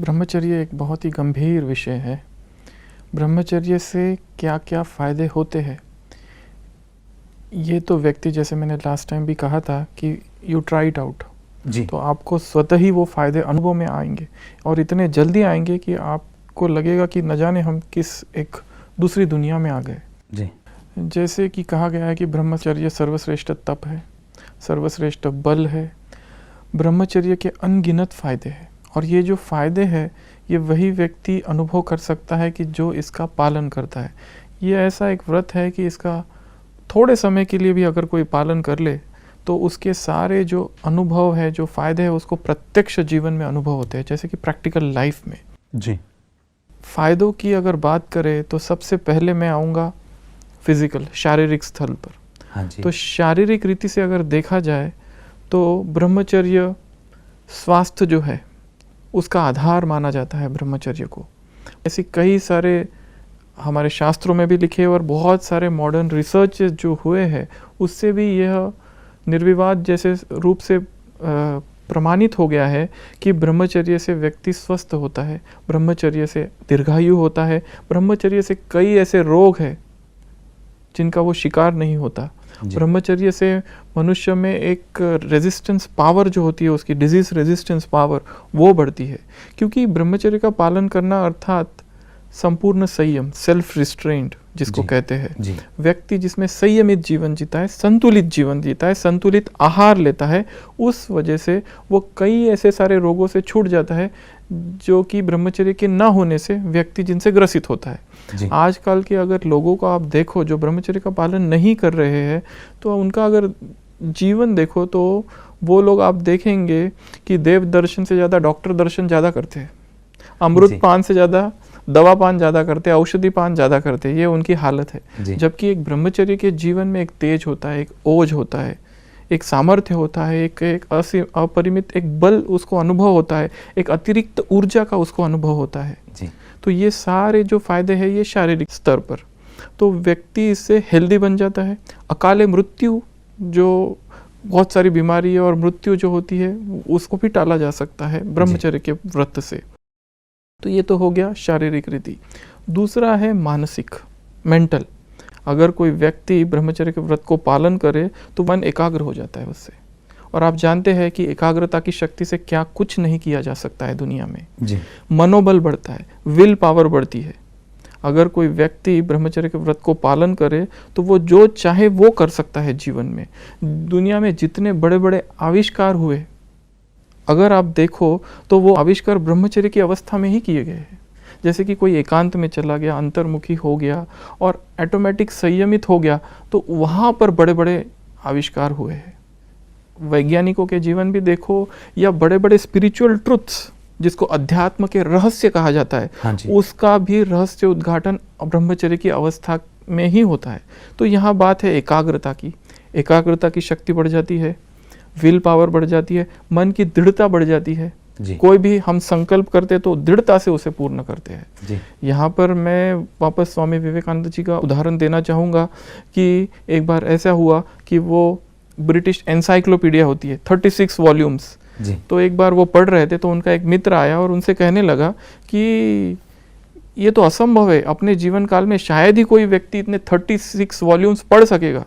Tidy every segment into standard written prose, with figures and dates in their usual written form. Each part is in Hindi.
ब्रह्मचर्य एक बहुत ही गंभीर विषय है। ब्रह्मचर्य से क्या क्या फ़ायदे होते हैं, ये तो व्यक्ति, जैसे मैंने लास्ट टाइम भी कहा था कि यू ट्राई इट आउट, जी, तो आपको स्वतः ही वो फ़ायदे अनुभव में आएंगे और इतने जल्दी आएंगे कि आपको लगेगा कि न जाने हम किस एक दूसरी दुनिया में आ गए। जी, जैसे कि कहा गया है कि ब्रह्मचर्य सर्वश्रेष्ठ तप है, सर्वश्रेष्ठ बल है। ब्रह्मचर्य के अनगिनत फ़ायदे हैं और ये जो फ़ायदे हैं ये वही व्यक्ति अनुभव कर सकता है कि जो इसका पालन करता है। ये ऐसा एक व्रत है कि इसका थोड़े समय के लिए भी अगर कोई पालन कर ले तो उसके सारे जो अनुभव है, जो फ़ायदे हैं, उसको प्रत्यक्ष जीवन में अनुभव होते हैं, जैसे कि प्रैक्टिकल लाइफ में। जी, फ़ायदों की अगर बात करें तो सबसे पहले मैं आऊँगा फिज़िकल, शारीरिक स्थल पर। हाँ जी, तो शारीरिक रीति से अगर देखा जाए तो ब्रह्मचर्य स्वास्थ्य जो है उसका आधार माना जाता है ब्रह्मचर्य को। ऐसी कई सारे हमारे शास्त्रों में भी लिखे और बहुत सारे मॉडर्न रिसर्च जो हुए हैं उससे भी यह निर्विवाद जैसे रूप से प्रमाणित हो गया है कि ब्रह्मचर्य से व्यक्ति स्वस्थ होता है, ब्रह्मचर्य से दीर्घायु होता है, ब्रह्मचर्य से कई ऐसे रोग हैं जिनका वो शिकार नहीं होता। ब्रह्मचर्य से मनुष्य में एक रेजिस्टेंस पावर जो होती है, उसकी डिजीज रेजिस्टेंस पावर वो बढ़ती है, क्योंकि ब्रह्मचर्य का पालन करना अर्थात संपूर्ण संयम, सेल्फ रिस्ट्रेंट जिसको कहते हैं। व्यक्ति जिसमें संयमित जीवन जीता है, संतुलित जीवन जीता है, संतुलित आहार लेता है, उस वजह से वो कई ऐसे सारे रोगों से छूट जाता है जो कि ब्रह्मचर्य के ना होने से व्यक्ति जिनसे ग्रसित होता है। आजकल के अगर लोगों को आप देखो जो ब्रह्मचर्य का पालन नहीं कर रहे हैं, तो उनका अगर जीवन देखो तो वो लोग आप देखेंगे कि देव दर्शन से ज़्यादा डॉक्टर दर्शन ज़्यादा करते हैं, अमृत पान से ज़्यादा दवा पान ज़्यादा करते हैं, औषधि पान ज़्यादा करते हैं। ये उनकी हालत है। जबकि एक ब्रह्मचर्य के जीवन में एक तेज होता है, एक ओज होता है, एक सामर्थ्य होता है, एक अपरिमित एक बल उसको अनुभव होता है, एक अतिरिक्त ऊर्जा का उसको अनुभव होता है। तो ये सारे जो फायदे हैं ये शारीरिक स्तर पर, तो व्यक्ति इससे हेल्दी बन जाता है। अकाले मृत्यु, जो बहुत सारी बीमारी और मृत्यु जो होती है उसको भी टाला जा सकता है ब्रह्मचर्य के व्रत से। तो ये तो हो गया शारीरिक रीति। दूसरा है मानसिक, मेंटल। अगर कोई व्यक्ति ब्रह्मचर्य के व्रत को पालन करे तो मन एकाग्र हो जाता है उससे, और आप जानते हैं कि एकाग्रता की शक्ति से क्या कुछ नहीं किया जा सकता है दुनिया में। मनोबल बढ़ता है, विल पावर बढ़ती है। अगर कोई व्यक्ति ब्रह्मचर्य के व्रत को पालन करे तो वो जो चाहे वो कर सकता है जीवन में। दुनिया में जितने बड़े बड़े आविष्कार हुए, अगर आप देखो तो वो आविष्कार ब्रह्मचर्य की अवस्था में ही किए गए हैं। जैसे कि कोई एकांत में चला गया, अंतर्मुखी हो गया और ऑटोमेटिक संयमित हो गया, तो वहाँ पर बड़े बड़े आविष्कार हुए हैं। वैज्ञानिकों के जीवन भी देखो, या बड़े बड़े स्पिरिचुअल ट्रुथ्स जिसको अध्यात्म के रहस्य कहा जाता है, उसका भी रहस्य उद्घाटन ब्रह्मचर्य की अवस्था में ही होता है। तो यहाँ बात है एकाग्रता की। एकाग्रता की शक्ति बढ़ जाती है, विल पावर बढ़ जाती है, मन की दृढ़ता बढ़ जाती है। कोई भी हम संकल्प करते तो दृढ़ता से उसे पूर्ण करते हैं। यहाँ पर मैं वापस स्वामी विवेकानंद जी का उदाहरण देना चाहूँगा कि एक बार ऐसा हुआ कि वो ब्रिटिश एनसाइक्लोपीडिया होती है, 36 वॉल्यूम्स, तो एक बार वो पढ़ रहे थे तो उनका एक मित्र आया और उनसे कहने लगा कि ये तो असंभव है, अपने जीवन काल में शायद ही कोई व्यक्ति इतने 36 वॉल्यूम्स पढ़ सकेगा।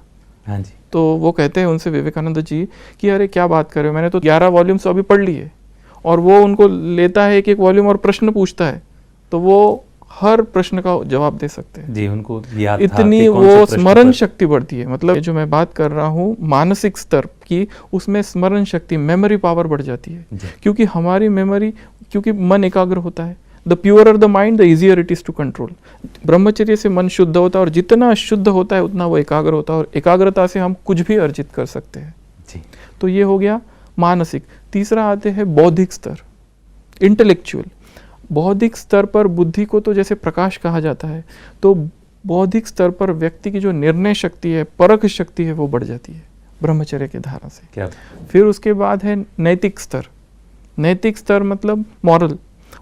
तो वो कहते हैं उनसे विवेकानंद जी कि अरे क्या बात कर रहे हो, मैंने तो 11 वॉल्यूम्स अभी पढ़ लिए। और वो उनको लेता है एक एक वॉल्यूम और प्रश्न पूछता है, तो वो हर प्रश्न का जवाब दे सकते हैं। उनको याद था इतनी वो स्मरण शक्ति बढ़ती है। मतलब जो मैं बात कर रहा हूँ मानसिक स्तर की, उसमें स्मरण शक्ति, मेमोरी पावर बढ़ जाती है। क्योंकि हमारी मेमोरी, क्योंकि मन एकाग्र होता है, the purer the mind the easier it is to control. ब्रह्मचर्य से मन शुद्ध होता है और जितना शुद्ध होता है उतना वो एकाग्र होता है, और एकाग्रता से हम कुछ भी अर्जित कर सकते हैं। तो ये हो गया मानसिक। तीसरा आते हैं बौद्धिक स्तर, इंटेलेक्चुअल। बौद्धिक स्तर पर बुद्धि को तो जैसे प्रकाश कहा जाता है, तो बौद्धिक स्तर पर व्यक्ति की जो निर्णय शक्ति है, परख शक्ति है, वो बढ़ जाती है ब्रह्मचर्य के धारा से। फिर उसके बाद है नैतिक स्तर। नैतिक स्तर मतलब मॉरल।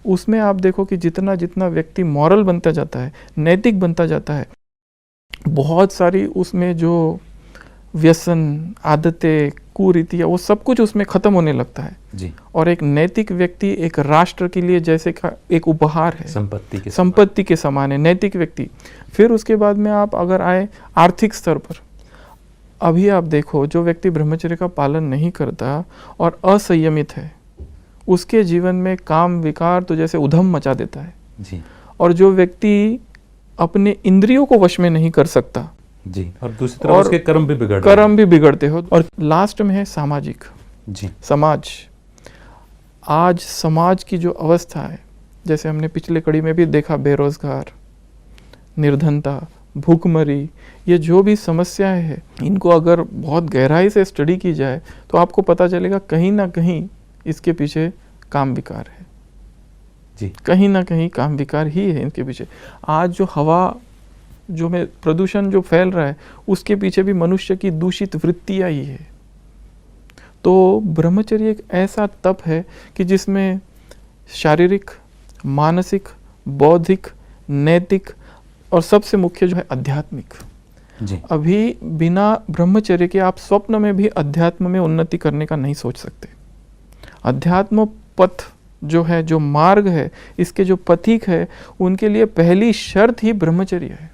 उसमें आप देखो कि जितना जितना व्यक्ति मॉरल बनता जाता है, नैतिक बनता जाता है, बहुत सारी उसमें जो व्यसन, आदतें, कुरीतियाँ, वो सब कुछ उसमें खत्म होने लगता है जी। और एक नैतिक व्यक्ति एक राष्ट्र के लिए जैसे का एक उपहार है, संपत्ति के समान है नैतिक व्यक्ति। फिर उसके बाद में आप अगर आए आर्थिक स्तर पर, अभी आप देखो जो व्यक्ति ब्रह्मचर्य का पालन नहीं करता और असंयमित है, उसके जीवन में काम विकार तो जैसे उधम मचा देता है जी। और जो व्यक्ति अपने इंद्रियों को वश में नहीं कर सकता जी, और दूसरी तरफ उसके कर्म भी बिगड़ते हो। और लास्ट में है सामाजिक जी। समाज। आज समाज की जो अवस्था है, जैसे हमने पिछले कड़ी में भी देखा, बेरोजगार, निर्धनता, भूखमरी, ये जो भी समस्याएं हैं, इनको अगर बहुत गहराई से स्टडी की जाए तो आपको पता चलेगा कहीं ना कहीं इसके पीछे काम विकार है जी। कहीं ना कहीं काम विकार ही है इनके पीछे। आज जो हवा जो में प्रदूषण जो फैल रहा है, उसके पीछे भी मनुष्य की दूषित वृत्तियां ही है। तो ब्रह्मचर्य एक ऐसा तप है कि जिसमें शारीरिक, मानसिक, बौद्धिक, नैतिक और सबसे मुख्य जो है आध्यात्मिक जी। अभी बिना ब्रह्मचर्य के आप स्वप्न में भी अध्यात्म में उन्नति करने का नहीं सोच सकते। अध्यात्म पथ जो है, जो मार्ग है, इसके जो पथिक है, उनके लिए पहली शर्त ही ब्रह्मचर्य है।